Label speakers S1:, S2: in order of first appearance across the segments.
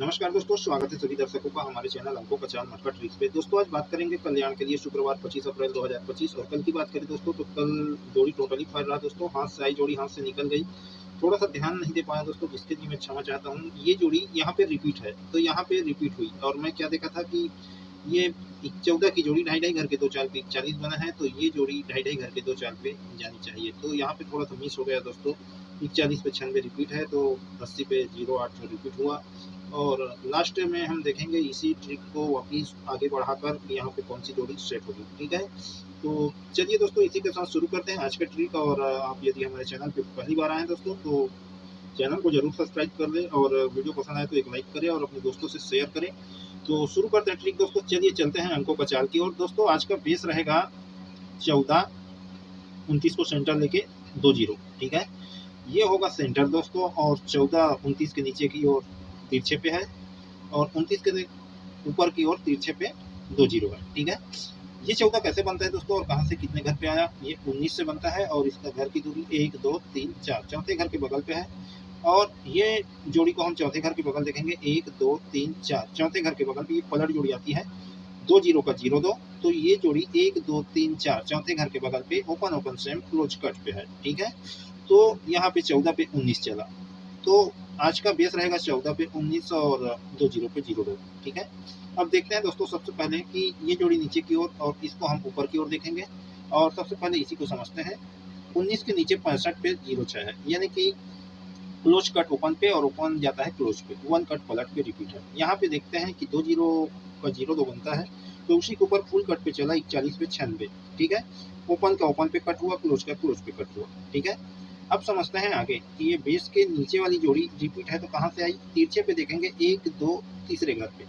S1: नमस्कार दोस्तों, स्वागत है सभी दर्शकों का हमारे चैनल अंकों का चाल मटका ट्रिक्स पे। दोस्तों आज बात करेंगे कल्याण के लिए शुक्रवार 25 अप्रैल 2025। और कल की बात करें दोस्तों तो कल जोड़ी टोटली फायर रहा दोस्तों। हाथ से आई जोड़ी हाथ से निकल गई, थोड़ा सा ध्यान नहीं दे पाया दोस्तों, जिसके लिए मैं क्षमा चाहता हूँ। ये जोड़ी यहाँ पे रिपीट है, तो यहाँ पे रिपीट हुई और मैं क्या देखा था कि ये 14 की जोड़ी ढाई ढाई घर के दो चाल पे 41 बना है, तो ये जोड़ी ढाई ढाई घर के दो चाल पे जानी चाहिए। तो यहाँ पे थोड़ा सा मिस हो गया दोस्तों। 41 पे 96 रिपीट है, तो 80 पे 08 रिपीट हुआ। और लास्ट में हम देखेंगे इसी ट्रिक को वापिस आगे बढ़ाकर यहाँ पे कौन सी जोड़ी सेट होगी। ठीक है, तो चलिए दोस्तों इसी के साथ शुरू करते हैं आज का ट्रिक। और आप यदि हमारे चैनल पे पहली बार आए हैं दोस्तों तो चैनल को जरूर सब्सक्राइब कर लें, और वीडियो पसंद आए तो एक लाइक करें और अपने दोस्तों से शेयर करें। तो शुरू करते हैं ट्रिक दोस्तों। चलिए चलते हैं अंकों का चाल की ओर। दोस्तों आज का बेस रहेगा 14, 29 को सेंटर लेके 20। ठीक है, ये होगा सेंटर दोस्तों। और 14 29 के नीचे की ओर तिरछे पे है, और 29 के ऊपर की ओर तिरछे पे 20 है। ठीक है, ये 14 कैसे बनता है दोस्तों और कहां से कितने घर पे आया? ये 19 से बनता है, और इसका घर की दूरी 1 2 3 4 चौथे घर के बगल पे है। और ये जोड़ी को हम चौथे घर के बगल देखेंगे, 1 2 3 4 चौथे घर के बगल पे ये पलट जोड़ी आती है 20 का 02। तो ये जोड़ी 1 2 3 4 चौथे घर के बगल पे open open same close cut पे है। ठीक है, तो यहाँ पे 14 पे 19 चला, तो आज का बेस रहेगा 14 पे 19 और 20 पे 02। ठीक है, अब देखते हैं दोस्तों सबसे पहले कि ये जोड़ी नीचे की ओर और इसको हम ऊपर की ओर देखेंगे। और सबसे पहले इसी को समझते हैं। 19 के नीचे 65 पे 06 है, यानी कि क्लोज कट ओपन पे और ओपन जाता है क्लोज पे, वन कट पलट पे रिपीट है। यहाँ पे देखते हैं कि 20 का 02 बनता है, तो उसी के ऊपर फुल कट पे चला 41 पे 96। ठीक है, ओपन का ओपन पे कट हुआ, क्लोज का क्लोज पे कट हुआ। ठीक है, अब समझते हैं आगे कि ये बेस के नीचे वाली जोड़ी रिपीट है तो कहाँ से आई? तिरछे पे देखेंगे 1 2 तीसरे घर पे,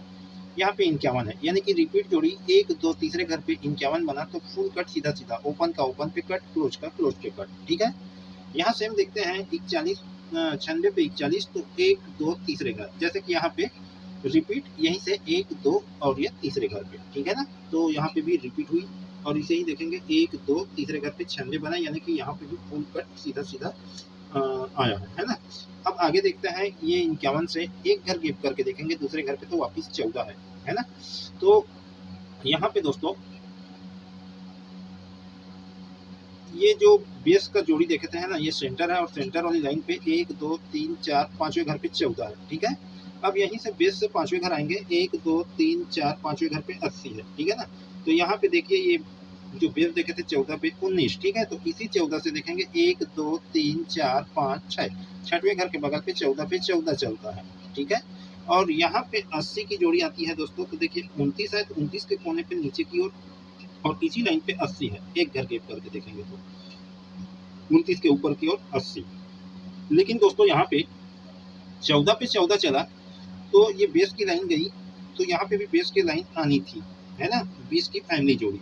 S1: यहाँ पे 51 है, यानी कि रिपीट जोड़ी 1 2 तीसरे घर पे 51 बना, तो फुल कट सीधा सीधा ओपन का ओपन पे कट, क्लोज का क्लोज पे कट। ठीक है, यहाँ सेम देखते हैं 41 96 पे 41, तो 1 2 तीसरे घर, जैसे कि यहाँ पे रिपीट यहीं से 1 2 और ये तीसरे घर पे। ठीक है ना, तो यहाँ पे भी रिपीट हुई, और इसे ही देखेंगे 1 2 तीसरे घर पे 96 बना, यानी कि यहाँ पे भी फुल कट सीधा सीधा आया है ना। अब आगे देखते हैं, ये 51 से एक घर गैप करके देखेंगे दूसरे घर पे, तो वापिस 14 है ना। तो यहाँ पे दोस्तों ये जो बेस का जोड़ी देखते हैं ना, ये सेंटर है, और सेंटर वाली लाइन पे 1 2 3 4 पांचवें घर पे 14 है। ठीक है, अब यहीं से बेस से पांचवें घर आएंगे, 1 2 3 4 पांचवें घर पे 80 है। ठीक है ना, तो यहाँ पे देखिए ये जो बेस देखे थे 14 पे 19। ठीक है, तो इसी 14 से देखेंगे 1 2 3 4 5 6 छठवें घर के बगल पे 14 पे 14 चलता है। ठीक है, और यहाँ पे 80 की जोड़ी आती है दोस्तों, तो देखिए 29 है, तो 29 के कोने पे नीचे की ओर और इसी लाइन पे 80 है, एक घर गैप करके देखेंगे तो 29 के ऊपर की ओर 80। लेकिन दोस्तों यहाँ पे 14 पे 14 चला, तो ये बेस की लाइन गई, तो यहाँ पे भी बेस की लाइन आनी थी, है ना, 20 की फैमिली जोड़ी।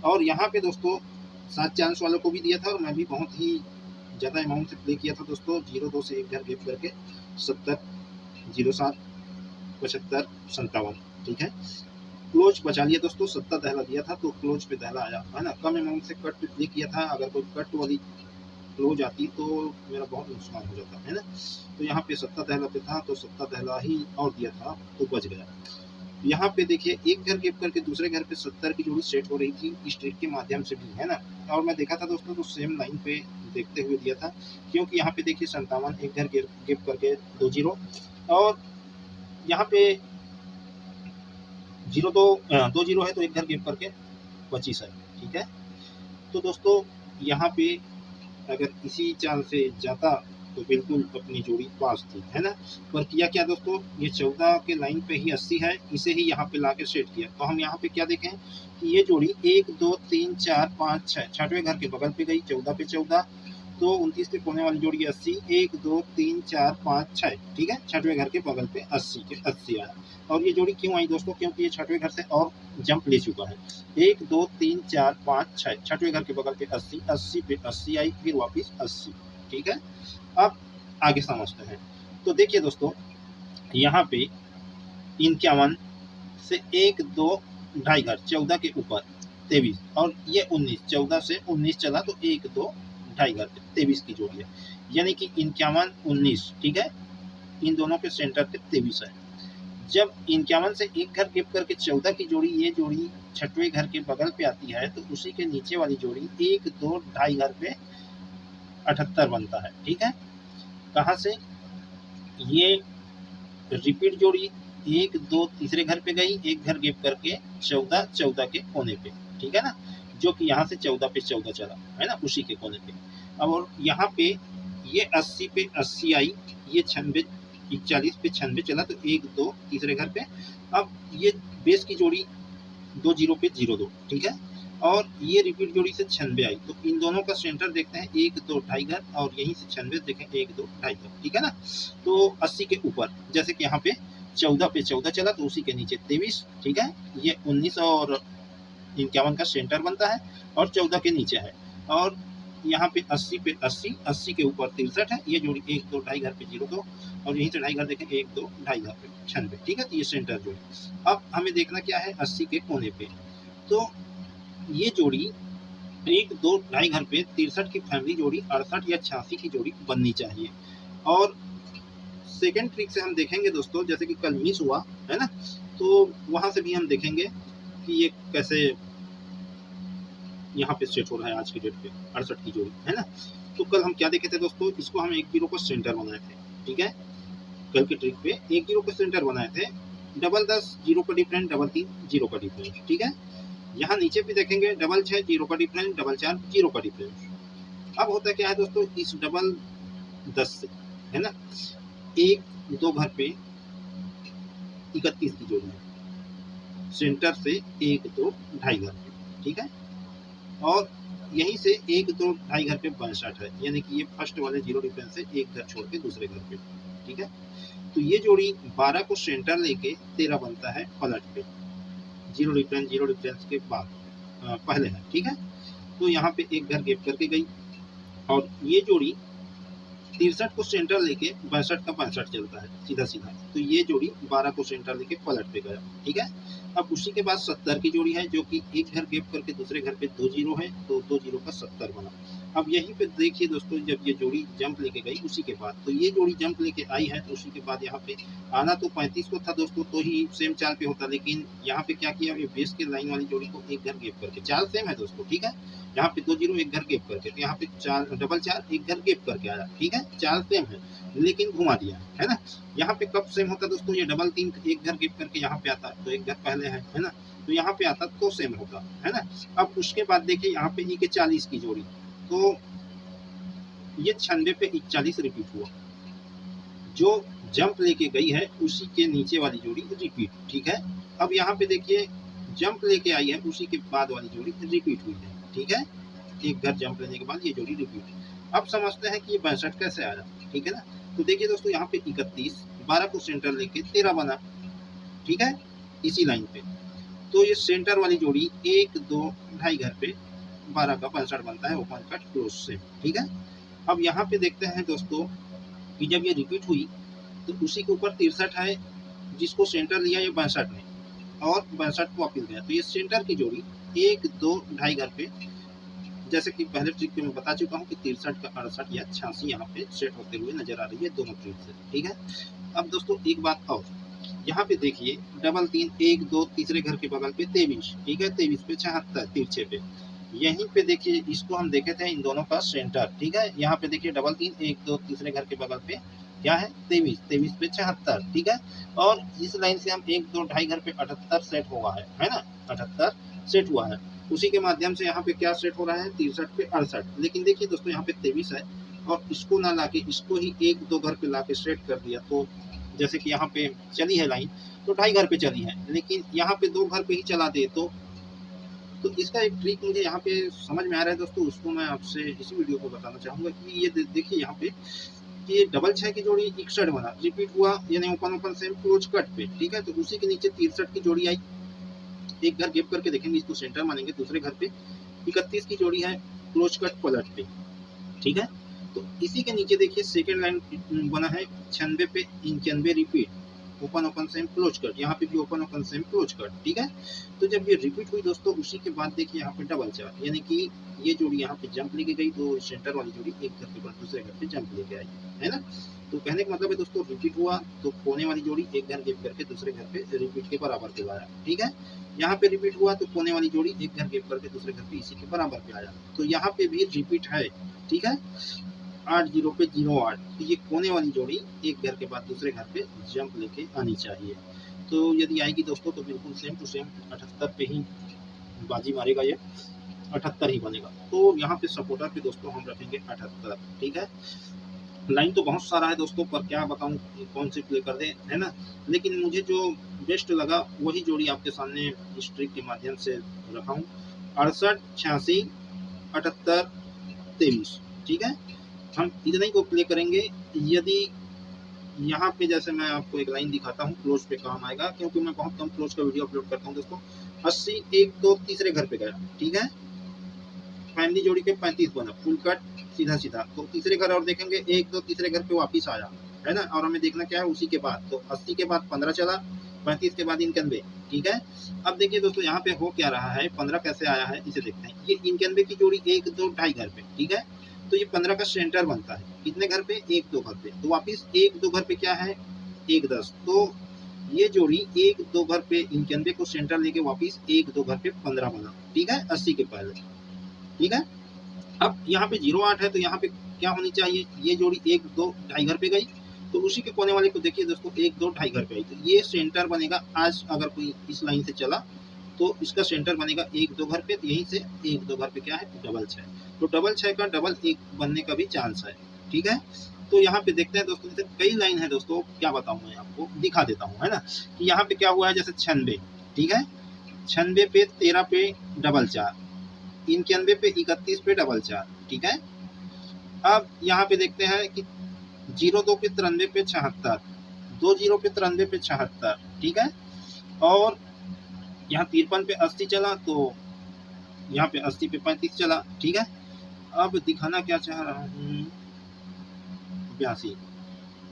S1: और यहाँ पे दोस्तों 7 चांस वालों को भी दिया था, और मैं भी बहुत ही ज़्यादा अमाउंट से प्ले किया था दोस्तों, 02 से एक घर गैप करके 70 07 75 57। ठीक है, क्लोज बचा लिया दोस्तों, 70 दहला दिया था तो क्लोज पे दहला आया, है ना। कम अमाउंट से कट पे प्ले किया था, अगर कोई कट वाली क्लोज आती तो मेरा बहुत नुकसान हो जाता, है ना। तो यहाँ पे 70 दहला पे था, तो 70 दहला ही और दिया था, तो बच गया। यहाँ पे देखिए एक घर गैप करके दूसरे घर पे 70 की जोड़ी सेट हो रही थी इस ट्रिक के माध्यम से भी, है ना। और मैं देखा था दोस्तों तो सेम लाइन पे देखते हुए दिया था, क्योंकि यहाँ पे देखिए 57 एक घर गैप करके 20, और यहाँ पे 2 0 है, तो एक घर गैप करके 25 है। ठीक है, तो दोस्तों यहाँ पे अगर इसी चाल से जाता तो बिल्कुल अपनी जोड़ी पास थी, है ना। पर किया क्या दोस्तों, ये 14 के लाइन पे ही 80 है, इसे ही यहाँ पे लाके सेट किया। तो हम यहाँ पे क्या देखें कि ये जोड़ी 1 2 3 4 5 6 छठवें घर के बगल पे गई 14 पे 14, तो 29 के कोने वाली जोड़ी 80, 1 2 3 4 5 6। ठीक है, छठवें घर के बगल पे 80 के 80 आया। और ये जोड़ी क्यों आई दोस्तों, क्योंकि ये छठवें घर से और जंप ले चुका है, 1 2 3 4 5 6 छठवें घर के बगल पे 80, 80 पे 80 आई, फिर वापिस 80। ठीक है, अब आगे समझते हैं। तो देखिए दोस्तों यहाँ पे 51 से 1 2 ढाई घर 14 के ऊपर 23, और ये 19, 14 से 19 चला, तो 1 2 ढाई घर 23 की जोड़ी है, यानी कि 51 19। ठीक है, इन दोनों के सेंटर पे 23 है। जब 51 से एक घर गिफ्ट करके 14 की जोड़ी, ये जोड़ी छठवें घर के बगल पे आती है तो उसी के नीचे वाली जोड़ी 1 2 ढाई घर पे 78 बनता है। ठीक है, कहाँ से? ये रिपीट जोड़ी 1 2 तीसरे घर पे गई, एक घर गिफ्ट करके 14 14 के कोने पे, ठीक है ना, जो कि यहाँ से 14 पे 14 चला है ना, उसी के कोने पे। अब और यहाँ पे ये 80 पे 80 आई, ये 41 पे 96 चला तो 1 2 तीसरे घर पे। अब ये बेस की जोड़ी 2 0 पे 0 2, ठीक है, और ये रिपीट जोड़ी से 96 आई, तो इन दोनों का सेंटर देखते हैं 1 2 ढाई घर, और यहीं से 96 देखें 1 2 ढाई घर, ठीक है ना। तो 80 के ऊपर, जैसे कि यहाँ पे 14 पे 14 चला तो उसी के नीचे 23, ठीक है, ये 19 और 51 का सेंटर बनता है और 14 के नीचे है। और यहाँ पे 80 पे 80, 80 के ऊपर 63 है, ये जोड़ी 1 2 ढाई घर पे 0 2, और यहीं से ढाई घर देखें 1 2 ढाई घर पे 96, ठीक है, तो ये सेंटर जोड़ी। अब हमें देखना क्या है 80 के कोने पे, तो ये जोड़ी 1 2 ढाई घर पे 63 की फैमिली जोड़ी 68 या 86 की जोड़ी बननी चाहिए। और सेकेंड ट्रिक से हम देखेंगे दोस्तों, जैसे कि कल मिस हुआ है ना, तो वहां से भी हम देखेंगे कि ये कैसे यहाँ पे सेट हो रहा है आज की डेट पे 68 की जोड़ी, है ना। तो कल हम क्या देखे थे दोस्तों, इसको हम 1 0 को सेंटर बनाए थे, ठीक है, कल की ट्रिक पे 1 0 को सेंटर बनाए थे, डबल 10 0 का डिफरेंस, डबल 3 0 का डिफरेंस, ठीक है। यहाँ नीचे भी देखेंगे डबल 6 0 का डिफरेंस, डबल 4 0 का डिफरेंस। अब होता क्या है दोस्तों, इस डबल 10 से, है ना, 1 2 घर पे 31 की जोड़ी है, सेंटर से 1 2 ढाई घर पे, ठीक है, और यहीं से 1 2 ढाई घर पे 62 है, यानी कि ये फर्स्ट वाले 0 डिफरेंस से एक घर छोड़ के दूसरे घर पे, ठीक है। तो ये जोड़ी 12 को सेंटर लेके 13 बनता है पलट पे, 0 डिफरेंस के बाद पहले है, ठीक है। तो यहाँ पे एक घर गेप करके गई, और ये जोड़ी 63 को सेंटर लेके 62 का 62 चलता है सीधा सीधा, तो ये जोड़ी 12 को सेंटर लेके पलट पे गया, ठीक है। अब उसी के बाद 70 की जोड़ी है, जो कि एक घर गेप करके दूसरे घर पे 2 0 है, तो 2 0 का 70 बना। अब यहीं पे देखिए दोस्तों, जब ये जोड़ी जंप लेके गई उसी के बाद, तो ये जोड़ी जंप लेके आई है, तो उसी के बाद यहाँ पे आना तो 35 को था दोस्तों, तो ही सेम चाल पे होता, लेकिन यहाँ पे क्या किया, ये बेस के लाइन वाली जोड़ी को एक घर गेप करके, चाल सेम है दोस्तों, ठीक है, यहाँ पे 2 0 एक घर गेप करके, तो यहाँ पे 4 डबल 4 एक घर गेप करके आया, ठीक है, चाल सेम है लेकिन घुमा दिया, है ना। यहाँ पे कब सेम होता दोस्तों, ये डबल 3 एक घर गेप करके यहाँ पे आता तो एक घर पहले है ना, तो यहाँ पे आता तो सेम होता, है ना। अब उसके बाद देखिए यहाँ पे ई के 40 की जोड़ी, तो ये 96 पे 41 रिपीट हुआ, जो जंप लेके गई है उसी के नीचे वाली जोड़ी रिपीट, ठीक है। अब यहाँ पे देखिए जंप लेके आई है, उसी के बाद वाली जोड़ी रिपीट हुई है, ठीक है, एक घर जंप लेने के बाद ये जोड़ी रिपीट। अब समझते हैं कि ये 62 कैसे आया, ठीक है ना। तो देखिए दोस्तों, यहाँ पे 31 12 को सेंटर लेके 13 बना, ठीक है, इसी लाइन पे, तो ये सेंटर वाली जोड़ी 1 2 ढाई घर पे 12 का 65 बनता है, ओपन कट क्लोज से, ठीक है। अब यहाँ पे देखते हैं दोस्तों कि जब ये रिपीट हुई तो उसी के ऊपर 63 है, जिसको सेंटर लिया ये 62 ने, और 62 को वापिस गया, तो ये सेंटर की जोड़ी 1 2 ढाई घर पे, जैसे कि पहले ट्रिक में मैं बता चुका हूँ कि 63 का 68 या 86 यहाँ पे सेट होते हुए नजर आ रही है दोनों ट्रिक से, ठीक है। अब दोस्तों एक बात और, यहाँ पे देखिए डबल 3 1 2 तीसरे घर के बगल पे 23, ठीक है, 23 पे 76 तिरछे पे, यहीं पे देखिए इसको हम देखे थे इन दोनों का सेंटर, ठीक है। यहाँ पे देखिए डबल 3 1 2 तीसरे घर के बगल पे क्या है 23 पे 76, ठीक है, और इस लाइन से हम 1 2 ढाई घर पे 78 सेट हुआ है ना, 78 सेट हुआ है, उसी के माध्यम से यहाँ पे क्या सेट हो रहा है 63 पे 68, लेकिन देखिए दोस्तों यहाँ पे 23 है, और इसको ना लाके इसको ही 1 2 घर पे लाके सेट कर दिया, तो जैसे कि यहाँ पे चली है लाइन तो ढाई घर पे चली है, लेकिन यहाँ पे 2 घर पे ही चला दे तो इसका एक ट्रिक मुझे यहाँ पे समझ में आ रहा है दोस्तों, उसको मैं आपसे इसी वीडियो को बताना चाहूँगा कि ये देखिए यहाँ पे कि डबल 6 की जोड़ी 61 बना, रिपीट हुआ, यानी ओपन सेम क्लोज कट पे, ठीक है, तो उसी के नीचे 63 की जोड़ी आई, एक घर गेप करके देखेंगे, इसको सेंटर मानेंगे, दूसरे घर पे 31 की जोड़ी है क्लोज कट पलट पे, ठीक है। तो इसी के नीचे देखिए सेकेंड लाइन बना है 96 पे 95 repeat, open open same close cut, यहाँ पे भी open open same close cut, ठीक है। तो जब ये रिपीट हुई दोस्तों, उसी के बाद देखिए यहाँ पे डबल चार, यानी कि ये जोड़ी यहाँ पे जंप लेके गई, तो सेंटर वाली जोड़ी एक घर के बाद दूसरे घर पे जंप लेके आई, है ना। तो कहने का मतलब है दोस्तों, रिपीट हुआ तो कोने वाली जोड़ी एक घर गेप करके दूसरे घर पे रिपीट के बराबर पे आया, ठीक है। यहाँ पे रिपीट हुआ तो कोने वाली जोड़ी एक घर गेप करके दूसरे घर पे इसी के बराबर पे आया, तो यहाँ पे भी रिपीट है, ठीक है। 8 0 पे 0 8, तो ये कोने वाली जोड़ी एक घर के बाद दूसरे घर पे जंप लेके आनी चाहिए। तो यदि आएगी दोस्तों तो बिल्कुल सेम टू सेम 78 पे ही बाजी मारेगा, ये 78 ही बनेगा। तो यहाँ पे सपोर्टर पे दोस्तों हम रखेंगे 78, ठीक है। लाइन तो बहुत सारा है दोस्तों, पर क्या बताऊं कौन सी प्ले कर दे, है ना। लेकिन मुझे जो बेस्ट लगा वही जोड़ी आपके सामने इस ट्रिक के माध्यम से रखा हूँ, 68 86 78 23, ठीक है। हम इतना ही को प्ले करेंगे। यदि यहाँ पे जैसे मैं आपको एक लाइन दिखाता हूँ, क्लोज पे काम आएगा, क्योंकि मैं बहुत कम क्लोज का वीडियो अपलोड करता हूँ दोस्तों। 80 1 2 तीसरे घर पे गया, ठीक है। फैमिली जोड़ी पे 35 बना, फुल कट सीधा सीधा, तो तीसरे घर और देखेंगे 1 2 तीसरे घर पे वापिस आया, है ना। और हमें देखना क्या है उसी के बाद, तो 80 के बाद 15 चला, 35 के बाद 91, ठीक है। अब देखिए दोस्तों यहाँ पे हो क्या रहा है, 15 कैसे आया है इसे देखते हैं। ये 91 की जोड़ी 1 2 2.5 घर पे, ठीक है। तो ये 15 का सेंटर बनता है कितने घर पे, 1 2 घर पे, तो वापिस 1 2 घर पे क्या है 1 10, तो ये जोड़ी 1 2 घर पे 91 को सेंटर लेके वापिस 1 2 घर पे 15 बना, ठीक है, 80 के पहले, ठीक है। अब यहाँ पे 0 8 है, तो यहाँ पे क्या होनी चाहिए, ये जोड़ी 1 2 2.5 घर पे गई, तो उसी के कोने वाले को देखिए दोस्तों 1 2 2.5 घर पे आई, तो ये सेंटर बनेगा। आज अगर कोई इस लाइन से चला तो इसका सेंटर बनेगा 1 2 घर पे, तो यहीं से 1 2 घर पे क्या है डबल 6, तो डबल 6 का डबल 1 बनने का भी चांस है, ठीक है। तो यहाँ पे देखते हैं दोस्तों, जैसे कई लाइन है दोस्तों, क्या बताऊँ मैं आपको दिखा देता हूँ, है ना। कि यहाँ पे क्या हुआ है, जैसे 96, ठीक है, 96 पे 13 पे डबल 4, 91 पे 31 पे डबल 4, ठीक है। अब यहाँ पे देखते हैं कि 02 पे 93 पे 76, 20 पे 93 पे 76, ठीक है। और यहाँ 53 पे 80 चला, तो यहाँ पे 80 पे 35 चला, ठीक है। अब दिखाना क्या चाह रहा हूँ, 82,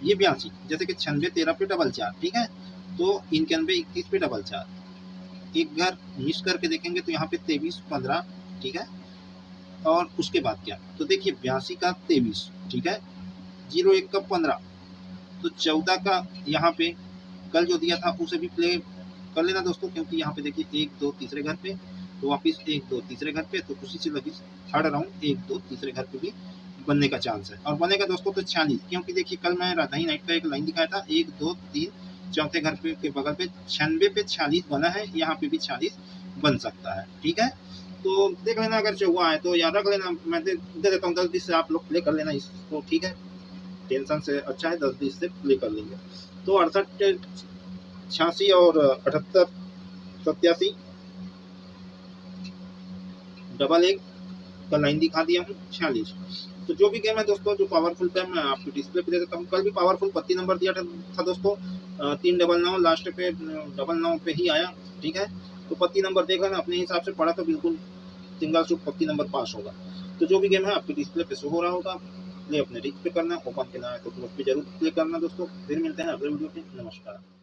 S1: ये 82, जैसे कि 96 13 पे डबल 4, ठीक है, तो 91 31 पे डबल 4, एक घर मिस करके देखेंगे तो यहाँ पे 23 15, ठीक है। और उसके बाद क्या, तो देखिए 82 का 23, ठीक है, 01 का 15, तो 14 का यहाँ पे कल जो दिया था उसे भी प्ले कर लेना दोस्तों, क्योंकि यहाँ पे देखिए 1 2 तीसरे घर पे, तो वापिस 1 2 तीसरे घर पे, तो उसी से लगी थर्ड राउंड 1 2 तीसरे घर पे भी बनने का चांस है। और बनेगा दोस्तों तो 46, क्योंकि देखिए कल मैं राधा ही नाइट का एक लाइन दिखाया था, 1 2 3 चौथे घर पे के बगल पे 96 पे 46 बना है, यहाँ पे भी 46 बन सकता है, ठीक है। तो देख लेना, अगर चौवा है तो याद रख लेना, मैं दे देता हूँ 10 20 से आप लोग प्ले कर लेना इसको, ठीक है। टेंशन से अच्छा है 10 20 से प्ले कर लेंगे। तो 68 86 और 78 87 डबल 1 का लाइन दिखा दिया हूँ 46। तो जो भी गेम है दोस्तों, जो पावरफुल पे मैं आपको डिस्प्ले पे दे देता हूँ। कल भी पावरफुल पत्ती नंबर दिया था दोस्तों, 3 डबल 9 लास्ट पे डबल 9 पे ही आया, ठीक है। तो पत्ती नंबर देख लेना, अपने हिसाब से पढ़ा तो बिल्कुल सिंगल शूट पत्ती नंबर पास होगा। तो जो भी गेम है आपके डिस्प्ले पे शो हो रहा होगा, प्ले अपने रिस्क पे करना, ओपन के ना है तो क्लोज पे जरूर प्ले करना दोस्तों। फिर मिलते हैं अगले वीडियो पे, नमस्कार।